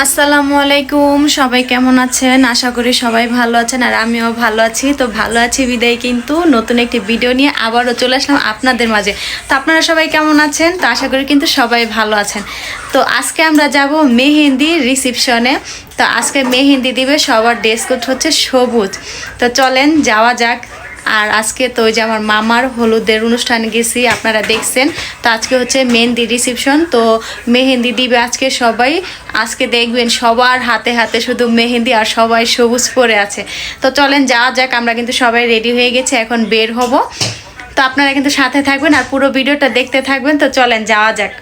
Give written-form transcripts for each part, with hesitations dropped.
আসসালামু আলাইকুম, সবাই কেমন আছেন? আশা করি সবাই ভালো আছেন আর আমিও ভালো আছি। তো ভালো আছি বিদায় কিন্তু নতুন একটি ভিডিও নিয়ে আবারও চলে আসলাম আপনাদের মাঝে। তো আপনারা সবাই কেমন আছেন? তো আশা করি কিন্তু সবাই ভালো আছেন। তো আজকে আমরা যাব মেহেন্দি রিসেপশনে। তো আজকে মেহেন্দি দিবে, সবার ড্রেস কোড হচ্ছে সবুজ। তো চলেন যাওয়া যাক। আর আজকে তো ওই যে আমার মামার হলুদের অনুষ্ঠানে গেছি, আপনারা দেখছেন। তো আজকে হচ্ছে মেহেন্দি রিসেপশন। তো মেহেন্দি দিবে আজকে সবাই। আজকে দেখবেন সবার হাতে হাতে শুধু মেহেন্দি আর সবাই সবুজ পরে আছে। তো চলেন যাওয়া যাক। আমরা কিন্তু সবাই রেডি হয়ে গেছি, এখন বের হব। তো আপনারা কিন্তু সাথে থাকবেন আর পুরো ভিডিওটা দেখতে থাকবেন। তো চলেন যাওয়া যাক।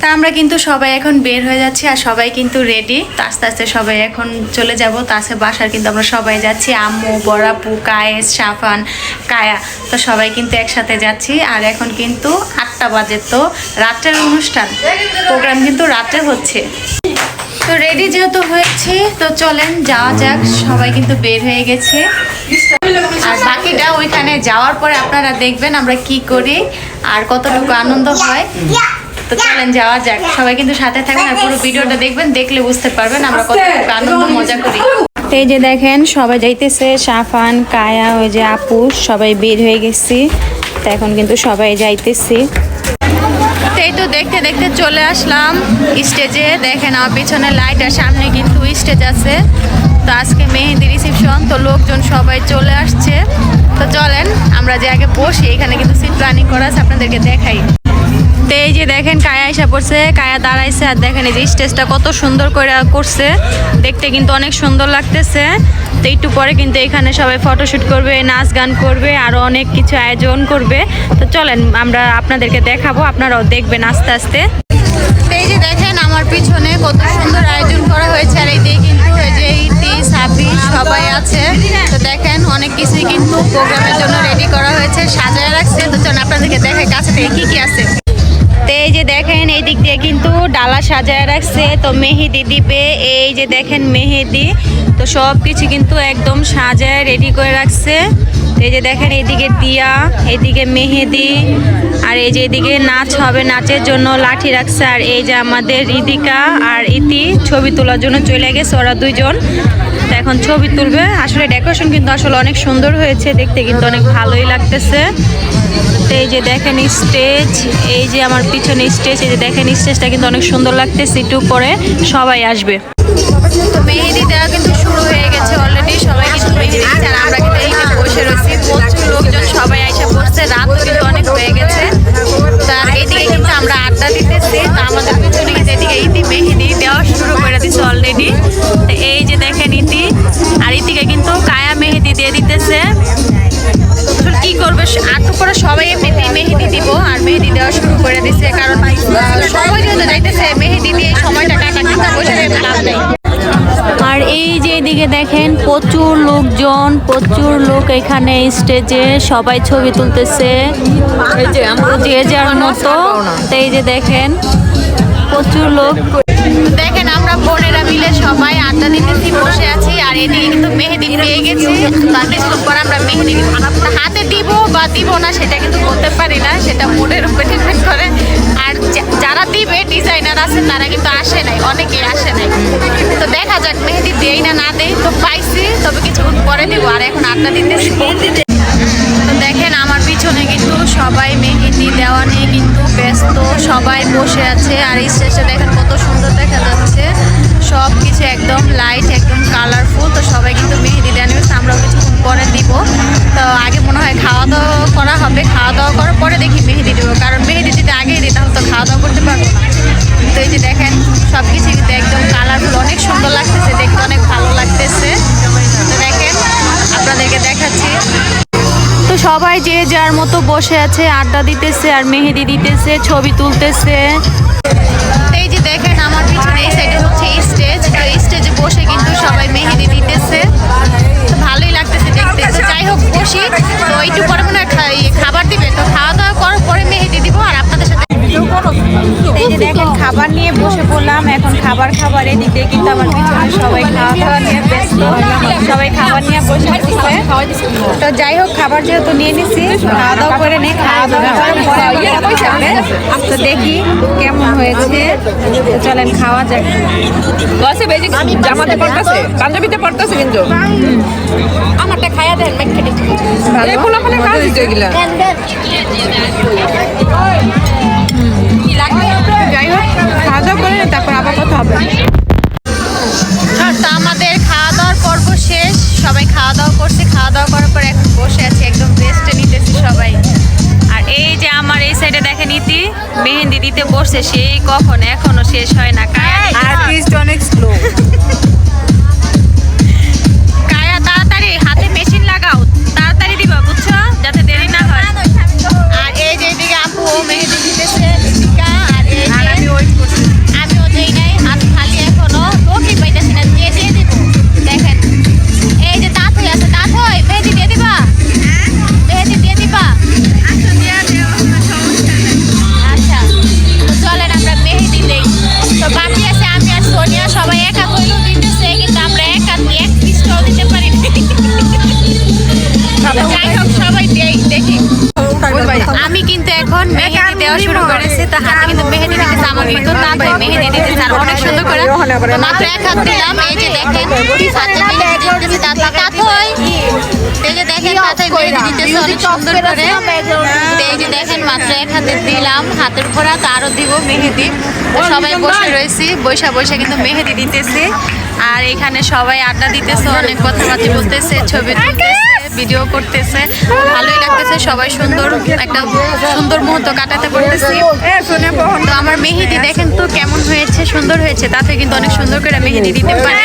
তা আমরা কিন্তু সবাই এখন বের হয়ে যাচ্ছি আর সবাই কিন্তু রেডি। তো আস্তে আস্তে সবাই এখন চলে যাব। তো আজকে বাসার কিন্তু আমরা সবাই যাচ্ছি, আম্মু, বড়াপু, কায়েস, সাফান, কায়া। তো সবাই কিন্তু একসাথে যাচ্ছি। আর এখন কিন্তু 8টা বাজে। তো রাত্রের অনুষ্ঠান, প্রোগ্রাম কিন্তু রাত্রে হচ্ছে। তো রেডি যেহেতু হয়েছে, তো চলেন যাওয়া যাক। সবাই কিন্তু বের হয়ে গেছে আর বাকিটা ওইখানে যাওয়ার পরে আপনারা দেখবেন আমরা কি করি আর কতটুকু আনন্দ হয়। তো চলেন যাওয়া যাক। সবাই কিন্তু সাথে থাকবেন আর পুরো ভিডিওটা দেখবেন, দেখলে বুঝতে পারবেন আমরা কতটুকু আনন্দ মজা করি। এই যে দেখেন সবাই যাইতেছে, সাফান, কায়া, ওই যে আপু, সবাই বের হয়ে গেছি। তো এখন কিন্তু সবাই যাইতেছি। এই তো দেখতে দেখতে চলে আসলাম স্টেজে। দেখেন আমার পিছনে লাইট আর সামনে কিন্তু স্টেজ আছে। তো আজকে মেহেন্দি রিসেপশন, তো লোকজন সবাই চলে আসছে। তো চলেন আমরা যে আগে বসি, এখানে কিন্তু সিট প্ল্যানিং করা আছে, আপনাদেরকে দেখাই। তো এই যে দেখেন কায়া এসে পড়ছে, কায়া দাঁড়াইছে। আর দেখেন এই যে স্টেজটা কত সুন্দর করে করছে, দেখতে কিন্তু অনেক সুন্দর লাগতেছে। তো একটু পরে কিন্তু এখানে সবাই ফটোশ্যুট করবে, নাচ গান করবে, আরও অনেক কিছু আয়োজন করবে। তো চলেন আমরা আপনাদেরকে দেখাবো, আপনারাও দেখবেন আস্তে আস্তে। এই যে দেখেন আমার পিছনে কত সুন্দর আয়োজন করা হয়েছে। আর এই দিয়ে কিন্তু এই যে ইতি, সাবি সবাই আছে। তো দেখেন অনেক কিছুই কিন্তু প্রোগ্রামের জন্য রেডি করা হয়েছে, সাজায় রাখছে। তো চলেন আপনাদেরকে দেখাই কাছে থেকে কি কি আছে। তো এই যে দেখেন এই দিক দিয়ে কিন্তু ডালা সাজায় রাখছে। তো মেহেদি দিবে, এই যে দেখেন মেহেদি। তো সব কিছু কিন্তু একদম সাজায় রেডি করে রাখছে। এই যে দেখেন এইদিকে দিয়া, এইদিকে মেহেদি, আর এই যে এদিকে নাচ হবে, নাচের জন্য লাঠি রাখছে। আর এই যে আমাদের রিদিকা আর ইতি ছবি তোলার জন্য চলে গেছে ওরা দুইজন। তো এখন ছবি তুলবে। আসলে ডেকোরেশন কিন্তু আসলে অনেক সুন্দর হয়েছে, দেখতে কিন্তু অনেক ভালোই লাগতেছে। তো এই যে দেখেন স্টেজ, এই যে আমার পিছনে স্টেজ, এই যে দেখেন স্টেজটা কিন্তু অনেক সুন্দর লাগতেছে। একটু পরে সবাই আসবে। তো মেহেদি দেওয়া কিন্তু শুরু হয়ে গেছে অলরেডি, সবাই কিন্তু মেহেদি দিচ্ছে আর আমরা কিন্তু এইখানে বসে রয়েছি। প্রচুর লোকজন সবাই এসে বসছে, রাতও কিন্তু অনেক হয়ে গেছে। তার এইদিকে কিন্তু আমরা আড্ডা দিতেছি। তো আমাদের পিছনে কিন্তু এদিকে ইতি মেহেদি দেওয়া শুরু করে দিচ্ছে অলরেডি। তো এই যে দেখেন ইতি, আর ইতিকে কিন্তু কায়া মেহেদি দিয়ে দিতেছে। কি করবে, আটটু করে সবাই এমনিতেই মেহেদি দিব আর মেহেদি দেওয়া শুরু করে দিচ্ছে। কারণ সবাই যেহেতু যাইতেছে মেহেদি দিয়ে সময়টা কাটা, কিন্তু বসে লাভ নেই। আর এই যে এদিকে দেখেন প্রচুর লোকজন, প্রচুর লোক এখানে স্টেজে, সবাই ছবি তুলতেছে যে যার মতো। তো এই যে দেখেন প্রচুর লোক। দেখেন আমরা বোনেরা মিলে সবাই আড্ডা দিতেছি, বসে আছি। আর এদিকে কিন্তু মেহেদি পেয়ে গেছি। তার কিছুক্ষণ পর আমরা মেহেদি হাতে দিব বা দিব না সেটা কিন্তু বলতে পারি না, সেটা মুডের উপরে ডিপেন্ড করে। আর যারা দিবে ডিজাইনার আছে তারা কিন্তু আসে নাই, অনেকেই আসে নাই। তো দেখা যাক মেহেদি দেই না না দেই। তো পাইছি, তবে কিছুক্ষণ পরে দিব। আর এখন আড্ডা দিতেছি। তো দেখেন আমার পিছনে কিন্তু সবাই মেহেদি দেওয়া নিয়ে কিন্তু ব্যস্ত, সবাই বসে আছে। আর এই স্টেজটা দেখেন কত সুন্দর দেখা যাচ্ছে, সব কিছু একদম লাইট, একদম কালারফুল। তো সবাই কিন্তু মেহেদি দেওয়া নেবে, আমরাও কিছুক্ষণ পরে দিব। তো আগে মনে হয় খাওয়া দাওয়া করা হবে, খাওয়া দাওয়া করার পরে দেখি মেহেদি দেবো। কারণ মেহেদি যদি আগেই দিই তাহলে তো খাওয়া দাওয়া করতে পারবো না। তো এই যে দেখেন সব কিছু কিন্তু একদম কালারফুল, অনেক সুন্দর লাগতেছে, দেখতে অনেক ভালো লাগতেছে। তো দেখেন আপনাদেরকে দেখাচ্ছি। তো সবাই যে যার মতো বসে আছে, আড্ডা দিতেছে আর মেহেদি দিতেছে, ছবি তুলতেছে। এই যে দেখেন আমার পিছনে এই সাইডে হচ্ছে স্টেজ। তো স্টেজে বসে কিন্তু সবাই মেহেদি দিতেছে, তো ভালোই লাগতেছে দেখতে। তো যাই হোক বসি। তো একটু পরে মনে হয় খাবার দিবে, তো খাওয়া দাওয়া করার পরে মেহেদি দিব আর আপনাদের সাথে। এই যে দেখেন খাবার নিয়ে বসে পড়লাম, এখন খাবার খাবার এদিকে কিন্তু আমার পিছনে সবাই খাওয়া নিয়ে ব্যস্ত, সবাই খাবার নিয়ে বসে আছে। তো যাই হোক, খাবার যেহেতু নিয়ে নিছি, খাওয়া দাওয়া করে নেই, খাওয়া দাওয়া করার পরে তো দেখি কেমন হয়েছে। তো চলেন খাওয়া যাক। জামাতে পড়তেছে, পাঞ্জাবিতে পড়তেছে, কিন্তু আমারটা খাইয়া দেন, এই পোলাপানের কাজ দিতে এগুলা। যাই হোক, খাওয়া দাওয়া করে তারপর আবার কথা হবে। তো আমাদের খাওয়া দাওয়ার পর্ব শেষ, সবাই খাওয়া দাওয়া করছে, খাওয়া দাওয়া করার পর এখন বসে আছি, একদম রেস্টে নিতেছি সবাই। আর এই যে আমার এই সাইডে দেখেন ইতি মেহেন্দি দিতে বসছে, সেই কখন, এখনো শেষ হয় না। অনেক স্লো। কায়া তাড়াতাড়ি হাতে মেশিন লাগাও, তাড়াতাড়ি দিবা বুঝছো, যাতে দেরি না হয়। আর এই যে এদিকে আপু মেহেন্দি দিতেছে, আর এই যে আমিও দেই নাই, হাত খালি এখনো, ওকে পাইতেছি না, দিয়ে দিব। দেখেন এই যে দাঁত হয়ে আছে, দাঁত হয়, মেহেন্দি দিয়ে দিবা, মেহেন্দি দিয়ে দিবা। আচ্ছা, তো চলেন আমরা মেহেন্দি দেই। তো বাকি আছে আমি আর সোনিয়া, সবাই একা কইলেও দিতেছে, কিন্তু আমরা একা এক পিসটাও দিতে পারি না। যাই হোক, সবাই দেখি। আমি কিন্তু এখন মেহেন্দি দেওয়া শুরু করেছি, তো হাতে কিন্তু মেহেন্দি দিতেছে, আমার কিন্তু দাঁত হয় মেহেন্দি দিতেছে, আর অনেক সুন্দর করে। তো মাত্র এক হাত দিলাম, এই যে দেখেন হাতে মেহেন্দি দিতেছে, দাঁত হয়, এই যে দেখেন হাতে মেহেন্দি দিতেছে অনেক সুন্দর করে। এই যে দেখেন মাত্র এক হাতে দিলাম, হাতের উপর হাত আরো দিব মেহেন্দি। তো সবাই বসে রয়েছি, বসে কিন্তু মেহেন্দি দিতেছে, আর এখানে সবাই আড্ডা দিতেছে, অনেক কথাবার্তা বলতেছে, ছবি তুলতেছে, ভিডিও করতেছে, ভালোই লাগতেছে। সবাই একটা সুন্দর মুহূর্ত কাটাতে পারতেছি। তো আমার মেহেদি দেখেন তো কেমন হয়েছে, সুন্দর হয়েছে, তাতে কিন্তু অনেক সুন্দর করে মেহেদি দিতে পারে।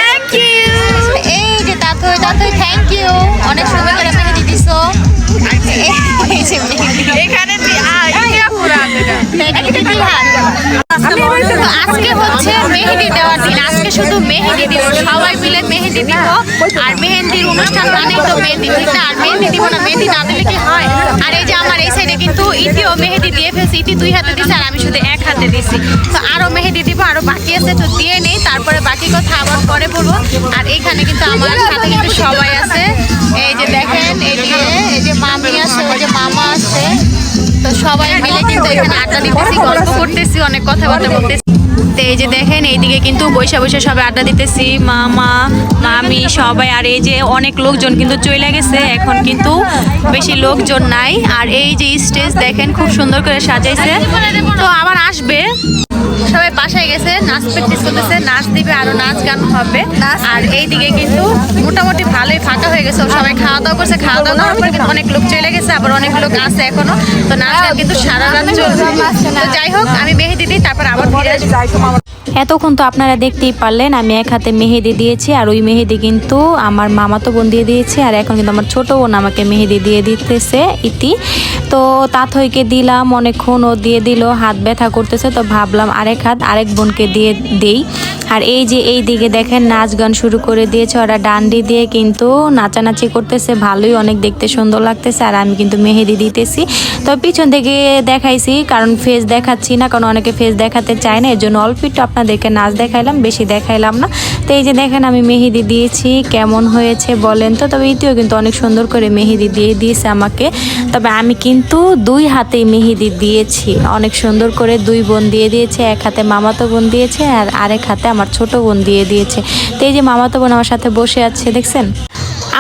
এই যে তাতে থ্যাংক ইউ, অনেক সুন্দর করে মেহেদি দিছো। আজকে হচ্ছে মেহেদি দেওয়ার দিন, আজকে শুধু মেহেদি দিব, সবাই মিলে মেহেদি দিব। আর মেহেন্দির অনুষ্ঠান মানেই তো মেহেদি, ঠিক না? আর মেহেদি দিব না, মেহেদি না দিলে কি হয়? আর এই যে আমার এই সাইডে কিন্তু ইতিও মেহেদি দিয়ে ফেলছে, ইতি 2 হাতে দিছে, আর আমি শুধু 1 হাতে দিছি। তো আরো মেহেদি দিব, আরো বাকি আছে, তো দিয়ে নেই, তারপরে বাকি কথা আবার পরে বলবো। আর এইখানে কিন্তু আমার সাথে কিন্তু সবাই আছে, এই যে দেখেন, এই যে মামি আছে, ওই যে মামা আছে, তো সবাই মিলে কিন্তু এখানে আড্ডা দিতেছি, গল্প করতেছি, অনেক কথাবার্তা বলতেছি। তো এই যে দেখেন এইদিকে কিন্তু বসে সবাই আড্ডা দিতেছি, মামা মামি সবাই। আর এই যে অনেক লোকজন কিন্তু চলে গেছে, এখন কিন্তু বেশি লোকজন নাই। আর এই যে স্টেজ দেখেন খুব সুন্দর করে সাজাইছে, তো আবার আসবে। সবাই বাসায় গেছে, নাচ প্র্যাকটিস করতেছে, নাচ দিবে, আরো নাচ গান হবে। আর এইদিকে কিন্তু মোটামুটি ভালোই ফাঁকা হয়ে গেছে, সবাই খাওয়া দাওয়া করছে, খাওয়া দাওয়া করার পর কিন্তু অনেক লোক চলে গেছে, আবার অনেক লোক আছে এখনো। তো নাচ গান কিন্তু সারা রাত চলবে। তো যাই হোক, আমি মেহেদি দিই, তারপর আবার ফিরে আসবো। এতক্ষণ তো আপনারা দেখতেই পারলেন আমি এক হাতে মেহেদি দিয়েছি, আর ওই মেহেদি কিন্তু আমার মামাতো বোন দিয়ে দিয়েছে, আর এখন কিন্তু আমার ছোট বোন আমাকে মেহেদি দিয়ে দিতেছে ইতি। তো তাথইকে দিলাম, অনেকক্ষণ ও দিয়ে দিল, হাত ব্যথা করতেছে, তো ভাবলাম আরেক হাত আরেক বোনকে দিয়ে দেই। আর এই যে এই দিকে দেখেন নাচ গান শুরু করে দিয়েছে, ওরা ডান্ডি দিয়ে কিন্তু নাচানাচি করতেছে, ভালোই অনেক দেখতে সুন্দর লাগতেছে। আর আমি কিন্তু মেহেদি দিতেছি, তো পিছন থেকে দেখাইছি, কারণ ফেস দেখাচ্ছি না, কারণ অনেকে ফেস দেখাতে চায় না, এর জন্য অল্প একটু আপনাদেরকে নাচ দেখাইলাম, বেশি দেখাইলাম না। তো এই যে দেখেন আমি মেহেদি দিয়েছি, কেমন হয়েছে বলেন তো? তবে ইতিও কিন্তু অনেক সুন্দর করে মেহেদি দিয়ে দিয়েছে আমাকে। তবে আমি কিন্তু 2 হাতেই মেহেদি দিয়েছি, অনেক সুন্দর করে 2 বোন দিয়ে দিয়েছে, এক হাতে মামাতো বোন দিয়েছে, আর আরেক হাতে আমার ছোট বোন দিয়ে দিয়েছে। তো এই যে মামাতো বোন আমার সাথে বসে আছে, দেখছেন?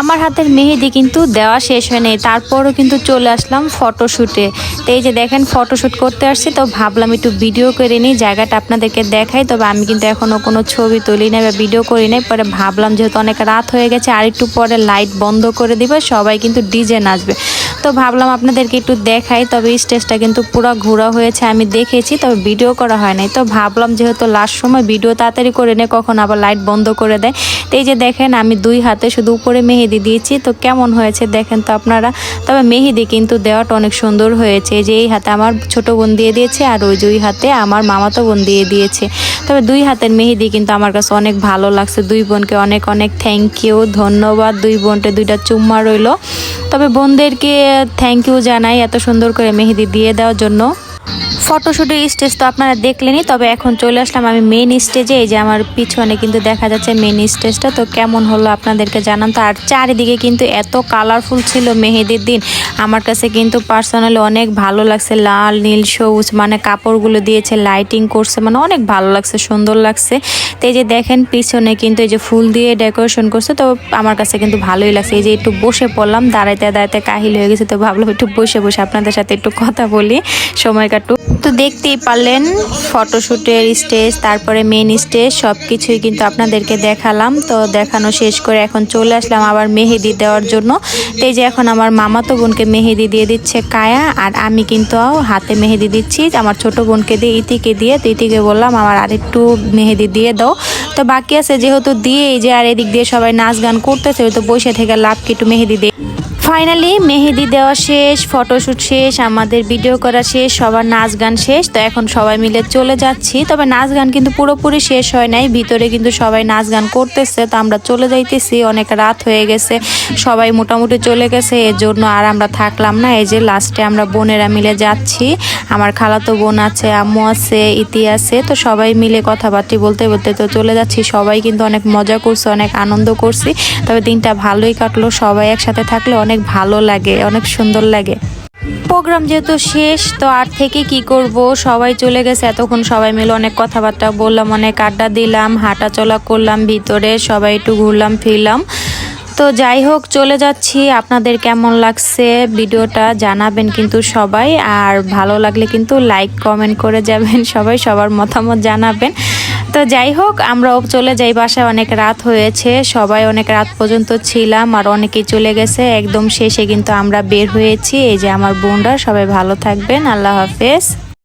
আমার হাতের মেহেদি কিন্তু দেওয়া শেষ হয় নাই, তারপরও কিন্তু চলে আসলাম ফটোশ্যুটে। তো এই যে দেখেন ফটোশ্যুট করতে আসছি, তো ভাবলাম একটু ভিডিও করে নিই, জায়গাটা আপনাদেরকে দেখাই। তবে আমি কিন্তু এখনও কোনো ছবি তুলি নাই বা ভিডিও করি নাই, পরে ভাবলাম যেহেতু অনেক রাত হয়ে গেছে, আর একটু পরে লাইট বন্ধ করে দিবে, সবাই কিন্তু ডিজে নাচবে, তো ভাবলাম আপনাদেরকে একটু দেখাই। তবে স্টেজটা কিন্তু পুরো ঘোরা হয়েছে, আমি দেখেছি, তবে ভিডিও করা হয় নাই। তো ভাবলাম যেহেতু লাস্ট সময় ভিডিও তাড়াতাড়ি করে নেই, কখন আবার লাইট বন্ধ করে দেয়। তো এই যে দেখেন আমি 2 হাতে শুধু উপরে মেহেদি দিয়েছি, তো কেমন হয়েছে দেখেন তো আপনারা। তবে মেহেদি কিন্তু দেওয়াটা অনেক সুন্দর হয়েছে, যে এই হাতে আমার ছোট বোন দিয়ে দিয়েছে, আর ওই 2 হাতে আমার মামাতো বোন দিয়ে দিয়েছে। তবে 2 হাতের মেহেদি কিন্তু আমার কাছে অনেক ভালো লাগছে। 2 বোনকে অনেক অনেক থ্যাংক ইউ, ধন্যবাদ। 2 বোনকে 2টা চুম্মা রইল। তবে বোনদেরকে থ্যাংক ইউ জানাই এত সুন্দর করে মেহেদি দিয়ে দেওয়ার জন্য। ফটোশুটের স্টেজ তো আপনারা দেখলেনই, তবে এখন চলে আসলাম আমি মেইন স্টেজে। এই যে আমার পিছনে কিন্তু দেখা যাচ্ছে মেইন স্টেজটা। তো কেমন হলো আপনাদেরকে জানান। তো আর চারিদিকে কিন্তু এত কালারফুল ছিল মেহেদির দিন, আমার কাছে কিন্তু পার্সোনালি অনেক ভালো লাগছে। লাল নীল সবুজ মানে কাপড়গুলো দিয়েছে, লাইটিং করছে, মানে অনেক ভালো লাগছে, সুন্দর লাগছে। তো এই যে দেখেন পিছনে কিন্তু এই যে ফুল দিয়ে ডেকোরেশন করছে, তো আমার কাছে কিন্তু ভালোই লাগছে। এই যে একটু বসে পড়লাম, দাঁড়াইতে দাঁড়াইতে কাহিল হয়ে গেছে, তো ভাবলাম একটু বসে বসে আপনাদের সাথে একটু কথা বলি, সময় কাটু। তো দেখতেই পারলেন ফটোশুটের স্টেজ, তারপরে মেইন স্টেজ সব কিছুই কিন্তু আপনাদেরকে দেখালাম। তো দেখানো শেষ করে এখন চলে আসলাম আবার মেহেদি দেওয়ার জন্য। তো এই যে এখন আমার মামাতো বোনকে মেহেদি দিয়ে দিচ্ছে কায়া, আর আমি কিন্তু হাতে মেহেদি দিচ্ছি আমার ছোট বোনকে দিয়ে, ইতিকে দিয়ে। তো ইতিকে বললাম আমার আরেকটু মেহেদি দিয়ে দাও। তো বাকি আছে যেহেতু দিয়ে, এই যে আর এদিক দিয়ে সবাই নাচ গান করতেছে, তো বসে থেকে লাভ কি একটু মেহেদি দিয়ে। ফাইনালি মেহেদি দেওয়া শেষ, ফটোশ্যুট শেষ, আমাদের ভিডিও করা শেষ, সবার নাচ গান শেষ। তো এখন সবাই মিলে চলে যাচ্ছি। তবে নাচ গান কিন্তু পুরোপুরি শেষ হয় নাই, ভিতরে কিন্তু সবাই নাচ গান করতেছে। তো আমরা চলে যাইতেছি, অনেক রাত হয়ে গেছে, সবাই মোটামুটি চলে গেছে, এর জন্য আর আমরা থাকলাম না। এই যে লাস্টে আমরা বোনেরা মিলে যাচ্ছি, আমার খালাতো বোন আছে, আম্মু আছে, ইতি আছে। তো সবাই মিলে কথাবার্তা বলতে বলতে তো চলে যাচ্ছি। সবাই কিন্তু অনেক মজা করছে, অনেক আনন্দ করছি। তবে দিনটা ভালোই কাটলো, সবাই একসাথে থাকলে অনেক ভালো লাগে, অনেক সুন্দর লাগে। প্রোগ্রাম যেহেতু শেষ, তো আর থেকে কি করব, সবাই চলে গেছে। এতক্ষণ সবাই মিলে অনেক কথাবার্তা বললাম, অনেক আড্ডা দিলাম, হাঁটা চলা করলাম ভিতরে, সবাই একটু ঘুরলাম ফিরলাম। তো যাই হোক চলে যাচ্ছি। আপনাদের কেমন লাগছে ভিডিওটা জানাবেন কিন্তু সবাই, আর ভালো লাগলে কিন্তু লাইক কমেন্ট করে যাবেন সবাই, সবার মতামত জানাবেন। তো যাই হোক আমরাও চলে যাই বাসায়, অনেক রাত হয়েছে, সবাই অনেক রাত পর্যন্ত ছিলাম, আর অনেকেই চলে গেছে। একদম শেষে কিন্তু আমরা বের হয়েছি। এই যে আমার বোনরা, সবাই ভালো থাকবেন, আল্লাহ হাফেজ।